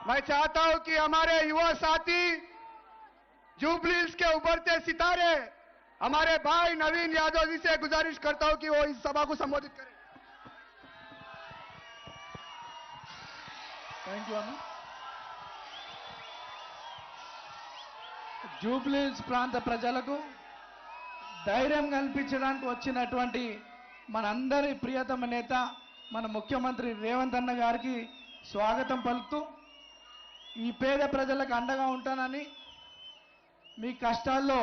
मैं चाहता हूं कि हमारे युवा साथी जुबली हिल्स के उभरते सितारे हमारे भाई नवीन यादव जी से गुजारिश करता हूं कि वो इस सभा को संबोधित करें। थैंक यू अన్న। జూబ్లీ హిల్స్ ప్రాంత ప్రజలకు ధైర్యం కల్పించడానికి వచ్చినటువంటి మనందరి ప్రియతమ నేత మన ముఖ్యమంత్రి రేవంత్ అన్న గారికి స్వాగతం పలుకుతూ ఈ పేద ప్రజలకు అండగా ఉంటానని, మీ కష్టాల్లో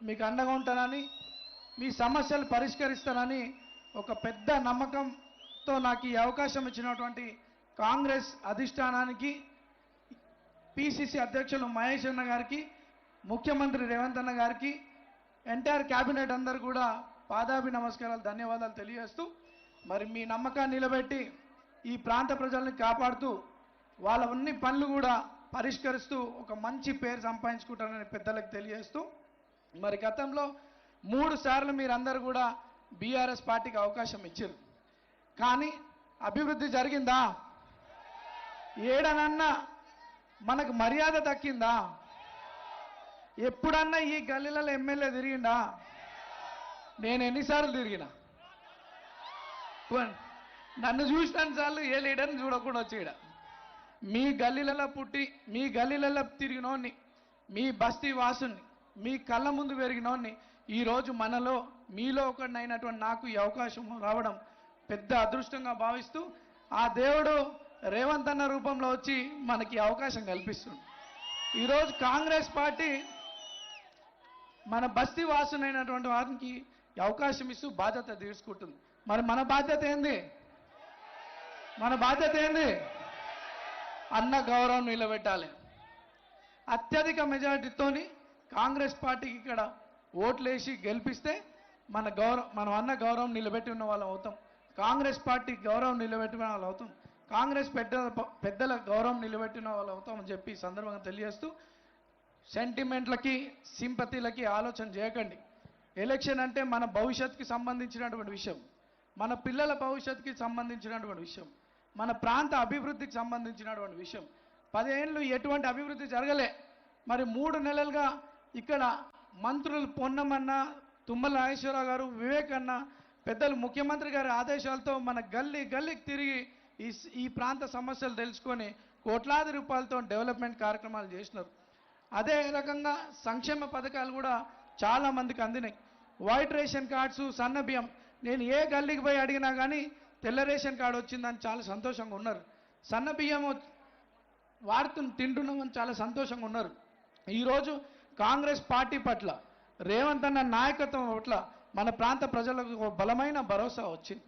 మీకు అండగా ఉంటానని, మీ సమస్యలు పరిష్కరిస్తానని ఒక పెద్ద నమ్మకంతో నాకు ఈ అవకాశం ఇచ్చినటువంటి కాంగ్రెస్ అధిష్టానానికి, పిసిసి అధ్యక్షులు మహేష్ అన్న గారికి, ముఖ్యమంత్రి రేవంత్ అన్న గారికి, ఎంటైర్ క్యాబినెట్ అందరూ కూడా పాదాభి నమస్కారాలు, ధన్యవాదాలు తెలియజేస్తూ, మరి మీ నమ్మకాన్ని నిలబెట్టి ఈ ప్రాంత ప్రజల్ని కాపాడుతూ వాళ్ళ అన్ని పనులు కూడా పరిష్కరిస్తూ ఒక మంచి పేరు సంపాదించుకుంటారని పెద్దలకు తెలియజేస్తూ, మరి గతంలో 3 సార్లు మీరందరూ కూడా బీఆర్ఎస్ పార్టీకి అవకాశం ఇచ్చారు. కానీ అభివృద్ధి జరిగిందా? ఏడనన్నా మనకు మర్యాద దక్కిందా? ఎప్పుడన్నా ఈ గల్లీలలో ఎమ్మెల్యే తిరిగిందా? నేను ఎన్నిసార్లు తిరిగినా? నన్ను చూసినాన్ని సార్లు ఏ లీడర్ని చూడకుండా వచ్చేయడ. మీ గల్లీలలో పుట్టి మీ గల్లీలలో తిరిగినోడిని, మీ బస్తీ వాసుని, మీ కళ్ళ ముందు పెరిగినోడిని ఈరోజు మనలో మీలో ఒకడినైనటువంటి నాకు ఈ అవకాశం రావడం పెద్ద అదృష్టంగా భావిస్తూ, ఆ దేవుడు రేవంత్ అన్న రూపంలో వచ్చి మనకి అవకాశం కల్పిస్తుంది. ఈరోజు కాంగ్రెస్ పార్టీ మన బస్తీ వాసునైనటువంటి వారికి అవకాశం ఇస్తూ బాధ్యత తీసుకుంటుంది. మరి మన బాధ్యత ఏంది? మన బాధ్యత ఏంది? అన్న గౌరవం నిలబెట్టాలి. అత్యధిక మెజారిటీతోని కాంగ్రెస్ పార్టీకి ఇక్కడ ఓట్లేసి గెలిపిస్తే మనం అన్న గౌరవం నిలబెట్టి ఉన్న వాళ్ళం అవుతాం. కాంగ్రెస్ పార్టీ గౌరవం నిలబెట్టిన వాళ్ళు అవుతాం. కాంగ్రెస్ పెద్దల గౌరవం నిలబెట్టిన వాళ్ళు అవుతామని చెప్పి ఈ సందర్భంగా తెలియజేస్తూ, సెంటిమెంట్లకి సింపతిలకి ఆలోచన చేయకండి. ఎలక్షన్ అంటే మన భవిష్యత్తుకి సంబంధించినటువంటి విషయం, మన పిల్లల భవిష్యత్తుకి సంబంధించినటువంటి విషయం, మన ప్రాంత అభివృద్ధికి సంబంధించినటువంటి విషయం. 10 ఏళ్ళు ఎటువంటి అభివృద్ధి జరగలే. మరి 3 నెలలుగా ఇక్కడ మంత్రులు పొన్నమన్న, తుమ్మల నాగేశ్వరరావు గారు, వివేక్ అన్న, పెద్దలు ముఖ్యమంత్రి గారి ఆదేశాలతో మన గల్లీకి తిరిగి ఈ ప్రాంత సమస్యలు తెలుసుకొని కోట్లాది రూపాయలతో డెవలప్మెంట్ కార్యక్రమాలు చేసినారు. అదే రకంగా సంక్షేమ పథకాలు కూడా చాలా మందికి అందినాయి. వైట్ రేషన్ కార్డ్స్, సన్న బియ్యం, నేను ఏ గల్లీకి పోయి అడిగినా కానీ తెల్ల రేషన్ కార్డు వచ్చిందని చాలా సంతోషంగా ఉన్నారు. సన్న బియ్యం తింటున్నామని చాలా సంతోషంగా ఉన్నారు. ఈరోజు కాంగ్రెస్ పార్టీ పట్ల, రేవంత్ అన్న నాయకత్వం పట్ల మన ప్రాంత ప్రజలకు ఒక బలమైన భరోసా వచ్చింది.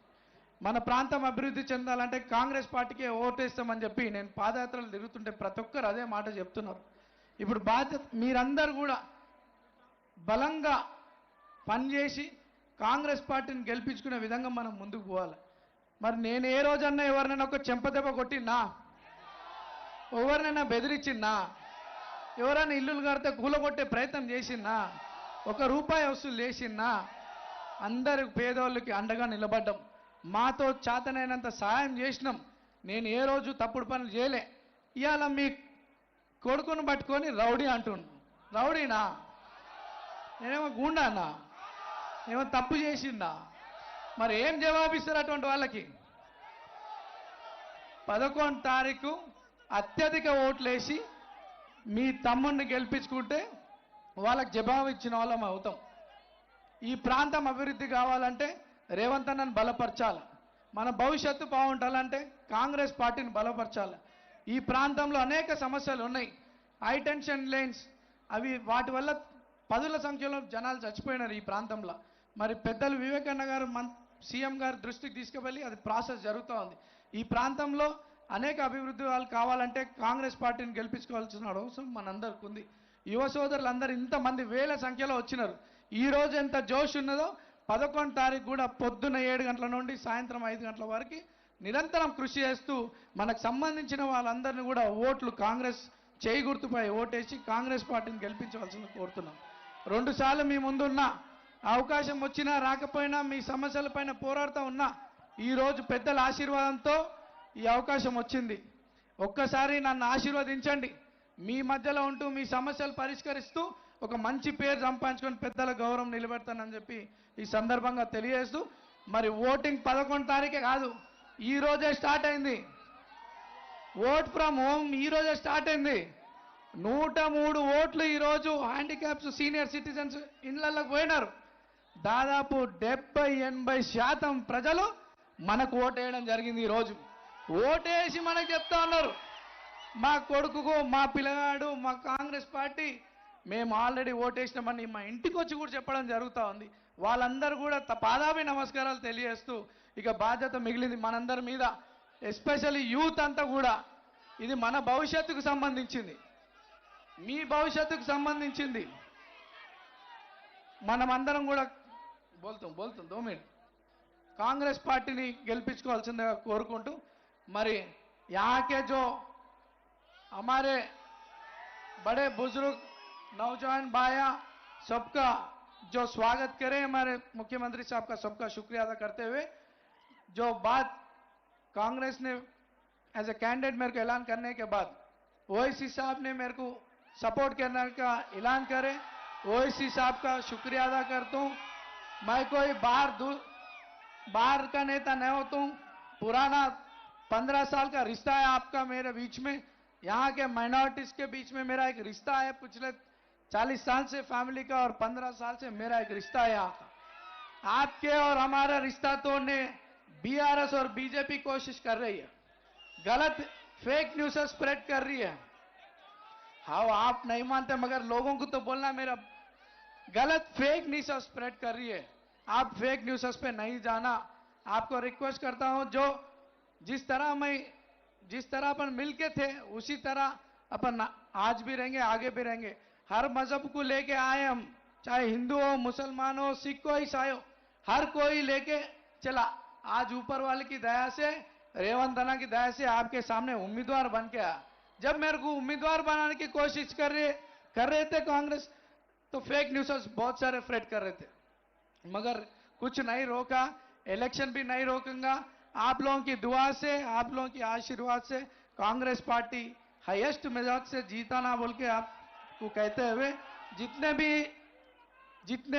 మన ప్రాంతం అభివృద్ధి చెందాలంటే కాంగ్రెస్ పార్టీకే ఓటేస్తామని చెప్పి నేను పాదయాత్రలు తిరుగుతుంటే ప్రతి ఒక్కరు అదే మాట చెప్తున్నారు. ఇప్పుడు బాధ్యత మీరందరూ కూడా బలంగా పనిచేసి కాంగ్రెస్ పార్టీని గెలిపించుకునే విధంగా మనం ముందుకు పోవాలి. మరి నేను ఏ రోజన్నా ఎవరినైనా ఒక చెంపదెబ్బ కొట్టినా, ఎవరినైనా బెదిరించిన్నా, ఎవరైనా ఇల్లులు కడితే కూలగొట్టే ప్రయత్నం చేసినా, 1 రూపాయి వసూలు చేసినా, అందరు పేదవాళ్ళకి అండగా నిలబడ్డం, మాతో చేతనైనంత సాయం చేసినాం. నేను ఏ రోజు తప్పుడు పనులు చేయలే. ఇవాళ మీ కొడుకును పట్టుకొని రౌడీ అంటుండు. రౌడీనా? నేనేమో గుండానా? ఏమో తప్పు చేసిందా? మరి ఏం జవాబిస్తారు అటువంటి వాళ్ళకి? 11 తారీఖు అత్యధిక ఓట్లేసి మీ తమ్ముడిని గెలిపించుకుంటే వాళ్ళకి జవాబు ఇచ్చిన వాళ్ళం అవుతాం. ఈ ప్రాంతం అభివృద్ధి కావాలంటే రేవంత్ అన్నను బలపరచాలి. మన భవిష్యత్తు బాగుండాలంటే కాంగ్రెస్ పార్టీని బలపరచాలి. ఈ ప్రాంతంలో అనేక సమస్యలు ఉన్నాయి. హై టెన్షన్ లైన్స్, వాటి వల్ల 10ల సంఖ్యలో జనాలు చచ్చిపోయినారు ఈ ప్రాంతంలో. మరి పెద్దలు వివేకన్న గారు సీఎం గారి దృష్టికి తీసుకువెళ్ళి అది ప్రాసెస్ జరుగుతూ ఉంది. ఈ ప్రాంతంలో అనేక అభివృద్ధి వాళ్ళు కావాలంటే కాంగ్రెస్ పార్టీని గెలిపించుకోవాల్సిన అవసరం మనందరికీ ఉంది. యువ సోదరులందరూ ఇంతమంది వేల సంఖ్యలో వచ్చినారు. ఈరోజు ఎంత జోష్ ఉన్నదో 11 తారీఖు కూడా పొద్దున్న 7 గంటల నుండి సాయంత్రం 5 గంటల వరకు నిరంతరం కృషి చేస్తూ మనకు సంబంధించిన వాళ్ళందరినీ కూడా ఓట్లు కాంగ్రెస్ చేయి గుర్తుపై ఓటేసి కాంగ్రెస్ పార్టీని గెలిపించవలసింది కోరుతున్నాం. 2 సార్లు మీ ముందున్న అవకాశం వచ్చినా రాకపోయినా మీ సమస్యలపైన పోరాడుతూ ఉన్నా ఈరోజు పెద్దల ఆశీర్వాదంతో ఈ అవకాశం వచ్చింది. ఒక్కసారి నన్ను ఆశీర్వదించండి. మీ మధ్యలో ఉంటూ మీ సమస్యలు పరిష్కరిస్తూ ఒక మంచి పేరు సంపాదించుకొని పెద్దల గౌరవం నిలబెడతానని చెప్పి ఈ సందర్భంగా తెలియజేస్తూ, మరి ఓటింగ్ 11 తారీఖే కాదు, ఈ రోజే స్టార్ట్ అయింది. ఓట్ ఫ్రమ్ హోమ్ ఈ రోజే స్టార్ట్ అయింది. 103 ఓట్లు ఈరోజు హ్యాండిక్యాప్స్ సీనియర్ సిటిజన్స్ ఇళ్లలోకి పోయినారు. దాదాపు 70-80% ప్రజలు మనకు ఓటేయడం జరిగింది. ఈరోజు ఓటేసి మనకు చెప్తా ఉన్నారు, మా కొడుకుకు మా పిల్లగాడు మా కాంగ్రెస్ పార్టీ మేము ఆల్రెడీ ఓటేసినామని మా ఇంటికి వచ్చి కూడా చెప్పడం జరుగుతూ ఉంది. వాళ్ళందరూ కూడా పాదాభి నమస్కారాలు తెలియజేస్తూ, ఇక బాధ్యత మిగిలింది మనందరి మీద, ఎస్పెషల్లీ యూత్ అంతా కూడా. ఇది మన భవిష్యత్తుకు సంబంధించింది, మీ భవిష్యత్తుకు సంబంధించింది. మనమందరం కూడా బోల్తాం 2 మినిట్ కాంగ్రెస్ పార్టీని గెలిపించుకోవాల్సిందిగా కోరుకుంటూ, మరి యాకే జో हमारे बड़े बुजुर्ग नौजवान भाइयां सबका जो स्वागत करें, हमारे मुख्यमंत्री साहब का सबका शुक्रिया अदा करते हुए, जो बात कांग्रेस ने एज ए कैंडिडेट मेरे को ऐलान करने के बाद ओवैसी साहब ने मेरे को सपोर्ट करने का ऐलान करे, ओवैसी साहब का शुक्रिया अदा करता हूँ। मैं कोई बाहर का नेता नहीं होता हूँ, पुराना 15 साल का रिश्ता है आपका मेरे बीच में, यहाँ के माइनॉरिटीज के बीच में मेरा एक रिश्ता है, पिछले 40 साल से फैमिली का और 15 साल से मेरा एक रिश्ता है यहाँ का। आपके और हमारा रिश्ता तोड़ने बीआरएस और बीजेपी कोशिश कर रही है, गलत फेक न्यूज स्प्रेड कर रही है। हाँ, आप नहीं मानते मगर लोगों को तो बोलना, मेरा गलत फेक न्यूज स्प्रेड कर रही है। आप फेक न्यूज पे नहीं जाना, आपको रिक्वेस्ट करता हूं, जो जिस तरह अपन मिलके थे उसी तरह अपन आज भी रहेंगे, आगे भी रहेंगे। हर मजहब को लेके आए हम, चाहे हिंदू हो, मुसलमान हो, सिख हो, ईसाई हो, हर कोई लेके चला। आज ऊपर वाले की दया से, रेवंत अन्ना की दया से आपके सामने उम्मीदवार बन के आया। जब मेरे को उम्मीदवार बनाने की कोशिश कर रहे थे कांग्रेस, तो फेक न्यूज़ बहुत सारे स्प्रेड कर रहे थे, मगर कुछ नहीं रोका, इलेक्शन भी नहीं रोकूंगा। आप लोगों की दुआ से, आप लोगों की आशीर्वाद से कांग्रेस पार्टी हाईएस्ट मेजॉरिटी से जीता ना बोल के आपको कहते हुए, जितने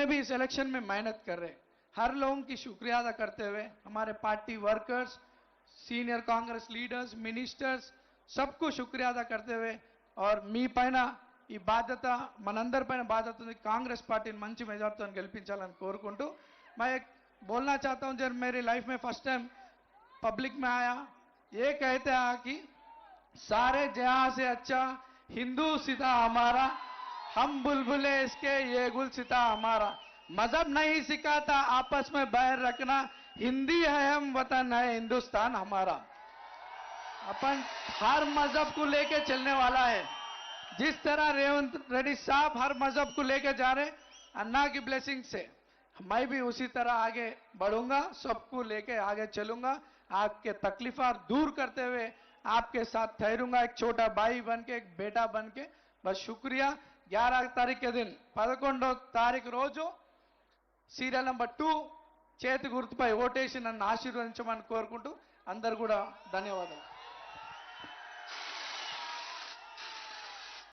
भी इस इलेक्शन में मेहनत कर रहे हर लोगों की शुक्रिया अदा करते हुए, हमारे party workers, senior Congress leaders, ministers, सबको शुक्रिया अदा करते हुए, और मी పైన ఈ బాధ్యత, మనందరి పైన బాధ్యత ఉంది, కాంగ్రెస్ పార్టీని మంచి మెజార్టీతో గెలిపించాలని కోరుకుంటూ, मैं एक बोलना चाहता हूं, जब मेरी लाइफ में फर्स्ट टाइम पब्लिक में आया, ये कहते हैं कि सारे जहां से अच्छा हिंदू सीता हमारा, हम बुलबुले इसके ये गुल सीता हमारा, मजहब नहीं सिखाता आपस में बैर रखना, हिंदी है हम वतन है हिंदुस्तान हमारा। अपन हर मजहब को लेके चलने वाला है, जिस तरह रेवंत रेड्डी साहब हर मजहब को लेके जा रहे, अन्ना की ब्लेसिंग से मैं भी उसी तरह आगे बढ़ूंगा, सबको लेके आगे चलूंगा, आपके तकलीफा दूर करते हुए आपके साथ ठहरूंगा, एक छोटा भाई बन के, एक बेटा बन के। बस शुक्रिया। 11 तारीख के दिन 11వ తారీఖు రోజు సీరియల్ నెంబర్ 2 చేతి గుర్తుపై ఓటేసి నన్ను ఆశీర్వదించమని కోరుకుంటూ అందరూ కూడా ధన్యవాదాలు.